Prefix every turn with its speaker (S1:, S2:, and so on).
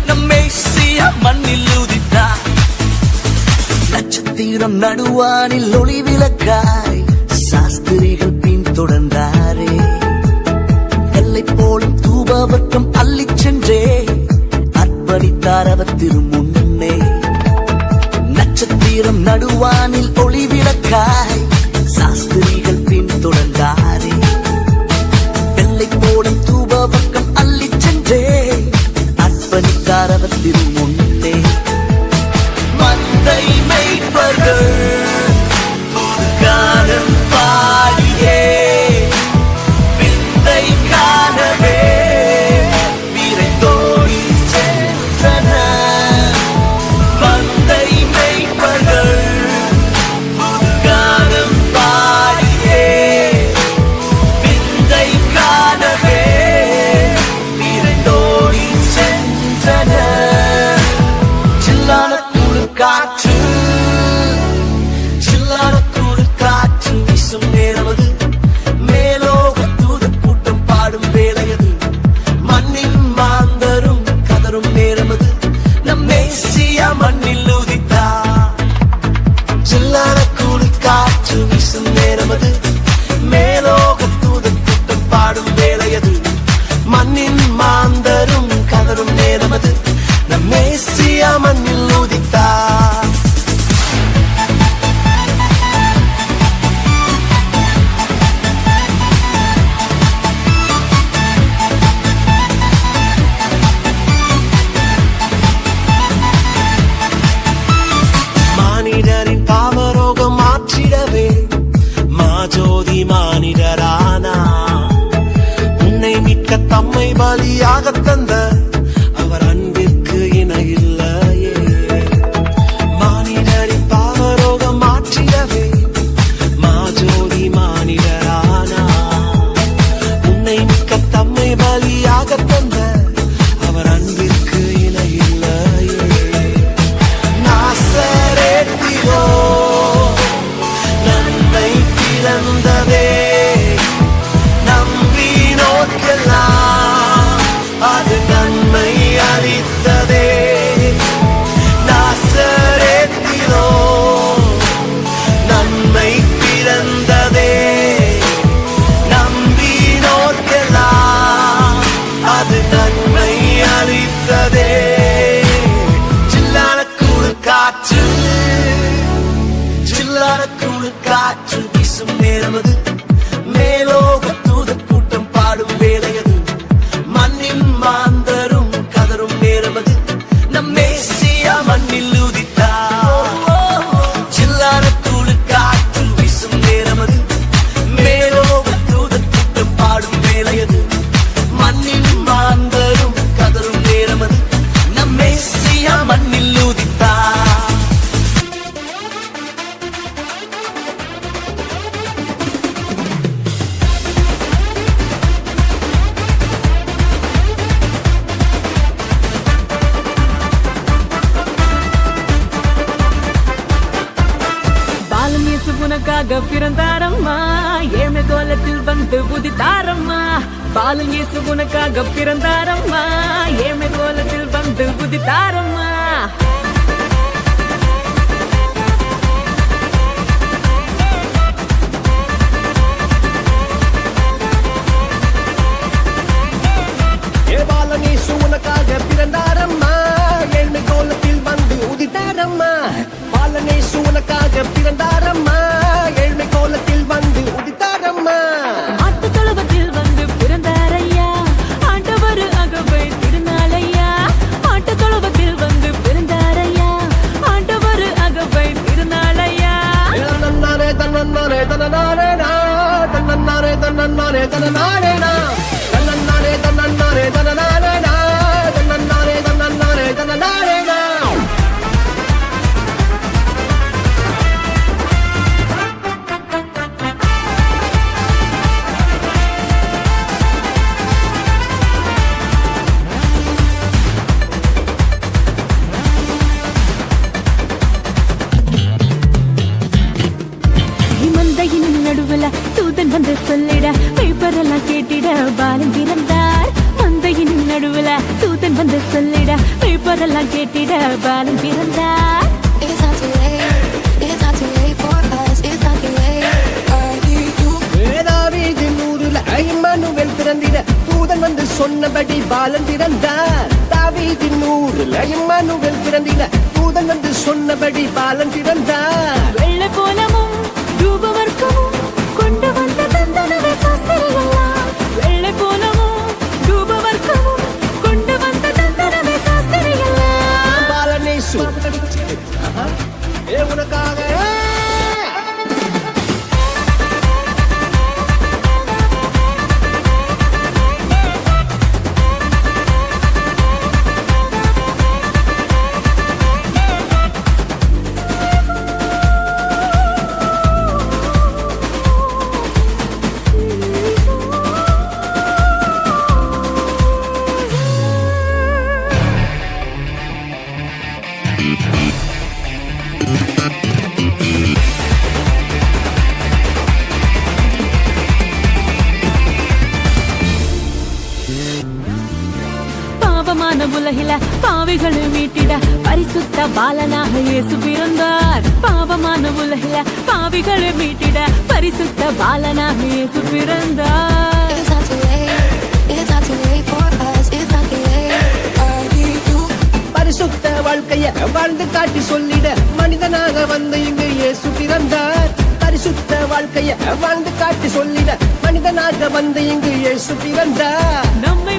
S1: நம்மேசியா மண்ணில் உதித்தார். நட்சத்திரம் நடுவானில் ஒளி விளக்காய் சாஸ்திரிகள் பின்தொடர்ந்தாரே. வெள்ளை போலும் தூபவர்க்கம் அள்ளிச் சென்றே அர்ப்பணித்தார் அவர் திருமுன்னே. நட்சத்திரம் நடுவானில் ஒளி விளக்காய் சாஸ்திரிகள் பின்தொடர்ந்தாரே. வெள்ளை போலும் தூபவர்க்கம் அள்ளிச் சென்றே அர்ப்பணித்தார் அவர் திருமுன்னே. மந்தை மேய்ப்பர்கள் கானம் பாடியே விந்தை காணவே விரைந்தோடி சென்றனர். மந்தை மேய்ப்பர்கள் கானம் பாடியே விந்தை காணவே விரைந்தோடி சென்றனர். சில்லான காற்று சில்லான குளிர் காற்று வீசும் நேரமது. மேலோக தூதர் கூட்டம் பாடும் வேளையது. மண்ணின் மாந்தரும் கதரும் நேரமது. நம்மேசியா மண்ணில் உதித்தார். சில்லான குளிர் காற்று வீசும் நேரமது. மேலோக தூதர் கூட்டம் பாடும் வேளையது. மண்ணின் மாந்தரும் கதரும் நேரமது. நம்மேசியா மண்ணில் உதித்தார். மானிடரின் பாவரோகம் மாற்றிடவே மாஜோதி மானிடரானா. உன்னை மிக்க தம்மை பலியாக தந்த அவர் அன்பிற்கு இணையில்லையே. மானிடரின் பாவரோகம் மாற்றிடவே மாஜோதி மானிடரானா. உன்னை மிக்க தம்மை பலியாக தந்த அவர் அன்பிற்கு இணையில்லையே. நாசரேத்திலோ நன்மை பிறந்ததே நம்பினோர்க்கெல்லாம் அது நன்மை அளித்ததே. நாசரேத்திலோ நன்மை பிறந்ததே நம்பினோர்க்கெல்லாம் அது நன்மை அளித்ததே. சில்லான குளிர் காற்று சில்லான குளிர் காற்று வீசும் நேரமது. மேலோக தூதர் கூட்டம் பாடும் வேளையது. மண்ணின் மாந்தரும் கதரும் நேரமது. நம்மேசியா மண்ணில் உதித்தார். சில்லான குளிர் காற்று வீசும் நேரமது. மேலோக தூதர் கூட்டம் பாடும் வேளையது. மண்ணின் மாந்தரும் கதரும் நேரமது. நம்மேசியா மண்ணில் உதித்தார்.
S2: உனக்காக பிறந்தாரம்மா ஏமே கோலத்தில் வந்து புதித்தாரம்மா. பாலன் இயேசு உனக்காக பிறந்தாரம்மா ஏமே கோலத்தில் வந்து புதித்தாரம்மா.
S3: பாலன் இயேசு உனக்காக பிறந்தாரம்மா ஏழ்மை கோலத்தில் வந்து உதித்தாரம்மா. பாலன் இயேசு உனக்காக பிறந்தாரம்மா ஏழ்மை கோலத்தில் வந்து உதித்தாரம்மா.
S2: ஆட்டு தொழுவத்தில் வந்து பிறந்தாரையா ஆண்டவர் அகவை திருநாளையா. ஆட்டு தொழுவத்தில் வந்து பிறந்தாரையா ஆண்டவர் அகவை திருநாளையா.
S3: தன்னன்னாரே தன்னன்னாரே தன்னனாரேனா தன்னன்னாரே தன்னன்னாரே தன்னனாரேனா தன்னன்னாரே தன்னன்னாரே தன்னனாரேனா தன்னன்னாரே தன்னன்னாரே தன்னனாரேனா.
S2: தூதன் வந்து சொல்லிட பேப்பரெல்லாம் கேட்டிட பாலன் பிறந்தார். மந்தையின் நடுவுல தூதன் வந்து சொல்லிட இப்போதெல்லாம் கேட்டிட பாலன் பிறந்தார்.
S4: It's not too late. It's not too late for us. It's not too late. I need you.
S3: தாவீது நூறுல இம்மானுவேல் பிறந்திட தூதன் வந்து சொன்னபடி பாலன் பிறந்தார். தாவீது நூறுல இம்மானுவேல் பிறந்திட தூதன் வந்து சொன்னபடி பாலன் பிறந்தார்.
S2: வெள்ளை போலமும் தூபவர்க்கமும் கொண்டு வந்த தந்தனவே சாஸ்திரிகள்லாம். வெள்ளை போலமும் தூபவர்க்கமும் கொண்டு வந்த தந்தனவே சாஸ்திரிகள்லாம்.
S3: பாலனேசு உனக்காக
S2: பாவமான உலகில பாவிகளை மீட்டிட பரிசுத்த பாலனாக இயேசு பிறந்தார். பாவமான உலகில பாவிகளை மீட்டிட பரிசுத்த பாலனாக இயேசு பிறந்தார்.
S4: It's not too late. It's not too late for us. It's not too late. I need you.
S3: பரிசுத்த வாழ்க்கைய வாழ்ந்து காட்டி சொல்லிட மனிதனாக வந்து இங்கு இயேசு பிறந்தார். பரிசுத்த வாழ்க்கைய வாழ்ந்து காட்டி சொல்லிட மனிதனாக வந்து இங்கு இயேசு பிறந்தார்.
S2: நம்மை